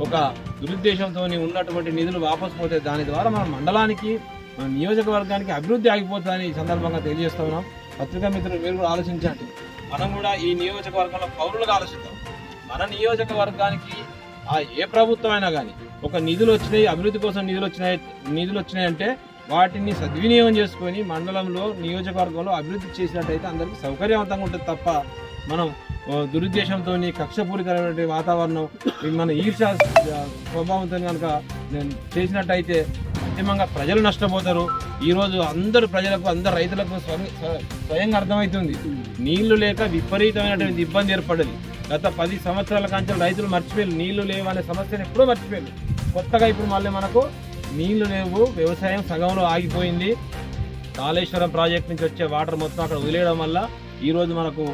ఒక దురుద్దేశంతో ఉన్నటువంటి నిధులు వాపసు పోతే దాని ద్వారా మన మండలానికి మన నియోజకవర్గానికి అభివృద్ధి ఆగిపోతుందని ఈ సందర్భంగా తెలియజేస్తా ఉన్నాం. పత్రికా మిత్రులు మీరు కూడా ఆలోచించండి. మనం కూడా ఈ నియోజకవర్గంలో పౌరులుగా ఆలోచిద్దాం. మన నియోజకవర్గానికి ఏ ప్రభుత్వం అయినా కానీ ఒక నిధులు వచ్చినాయి, అభివృద్ధి కోసం నిధులు వచ్చినాయంటే వాటిని సద్వినియోగం చేసుకొని మండలంలో నియోజకవర్గంలో అభివృద్ధి చేసినట్టయితే అందరికీ సౌకర్యవంతంగా ఉంటుంది తప్ప మనం దురుద్దేశంతో కక్షపూరితమైనటువంటి వాతావరణం మన ఈర్ష స్వభావంతో కనుక చేసినట్టయితే అంతిమంగా ప్రజలు నష్టపోతారు. ఈరోజు అందరు ప్రజలకు అందరు రైతులకు స్వయంగా అర్థమవుతుంది. నీళ్లు లేక విపరీతమైనటువంటి ఇబ్బంది ఏర్పడేది. గత 10 సంవత్సరాల కాంచెలు రైతులు మర్చిపోయారు, నీళ్లు లేవు అనే సమస్యను ఎప్పుడూ మర్చిపోయారు. కొత్తగా ఇప్పుడు మళ్ళీ మనకు నీళ్లు లేవు, వ్యవసాయం సగంలో ఆగిపోయింది. కాళేశ్వరం ప్రాజెక్ట్ నుంచి వచ్చే వాటర్ మొత్తం అక్కడ వదిలేయడం వల్ల ఈరోజు మనకు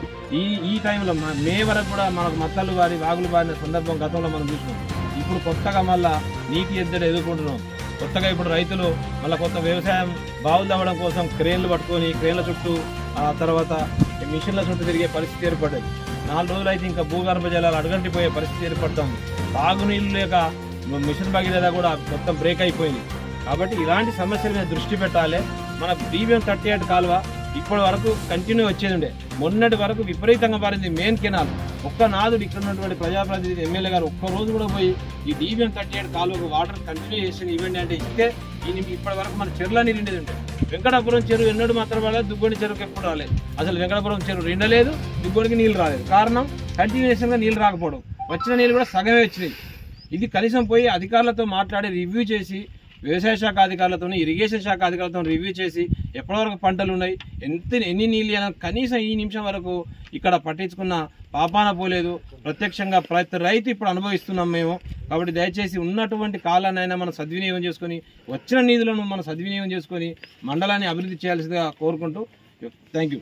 ఈ టైంలో మే వరకు కూడా మనకు మత్తలు వారి వాగులు బారిన సందర్భం గతంలో మనం చూసినాం. ఇప్పుడు కొత్తగా మళ్ళీ నీటి ఎద్దడి ఎదుర్కొంటున్నాం. కొత్తగా ఇప్పుడు రైతులు మళ్ళీ కొత్త వ్యవసాయం బావులు తవ్వడం కోసం క్రేన్లు పట్టుకొని క్రేన్ల చుట్టూ ఆ తర్వాత మిషన్ల చుట్టూ తిరిగే పరిస్థితి ఏర్పడ్డది. 4 రోజులు అయితే ఇంకా భూగర్భ జలాలు అడుగంటిపోయే పరిస్థితి ఏర్పడుతుంది. తాగునీళ్ళు లేక మిషన్ భగీరథ కూడా మొత్తం బ్రేక్ అయిపోయింది. కాబట్టి ఇలాంటి సమస్యల మీద దృష్టి పెట్టాలి. మన DBM-38 కాలువ ఇప్పటి వరకు కంటిన్యూ వచ్చేది ఉండే, మొన్నటి వరకు విపరీతంగా పారింది మెయిన్ కెనాల్. ఒక్క నాదుడు ఇక్కడ ఉన్నటువంటి ప్రజాప్రతినిధి ఎమ్మెల్యే గారు ఒక్కరోజు కూడా పోయి ఈ DBM-38 కాలువకు వాటర్ కంటిన్యూ చేసి ఇవ్వండి అంటే ఇస్తే ఇప్పటి వరకు మన చెరువులన్నీ నిండేది ఉండే. వెంకటాపురం చెరువు ఎన్నడూ మాత్రం రాలేదు, దుగ్గొండి చెరువుకి ఎప్పుడు రాలేదు. అసలు వెంకటాపురం చెరువు నిండలేదు, దుగ్గొండికి నీళ్ళు రాలేదు. కారణం కంటిన్యూషన్గా నీళ్ళు రాకపోవడం, వచ్చిన నీళ్ళు కూడా సగమే వచ్చినాయి. ఇది కనీసం పోయి అధికారులతో మాట్లాడి రివ్యూ చేసి, వ్యవసాయ శాఖ అధికారులతో ఇరిగేషన్ శాఖ అధికారులతో రివ్యూ చేసి ఎప్పటివరకు పంటలు ఉన్నాయి, ఎన్ని నీళ్ళు కనీసం ఈ నిమిషం వరకు ఇక్కడ పట్టించుకున్న పాపాన పోలేదు. ప్రత్యక్షంగా ప్రతి రైతు ఇప్పుడు అనుభవిస్తున్నాం మేము. కాబట్టి దయచేసి ఉన్నటువంటి కాలాన్నైనా మనం సద్వినియోగం చేసుకొని, వచ్చిన నిధులను మనం సద్వినియోగం చేసుకొని మండలాన్ని అభివృద్ధి చేయాల్సిందిగా కోరుకుంటూ థ్యాంక్ యూ.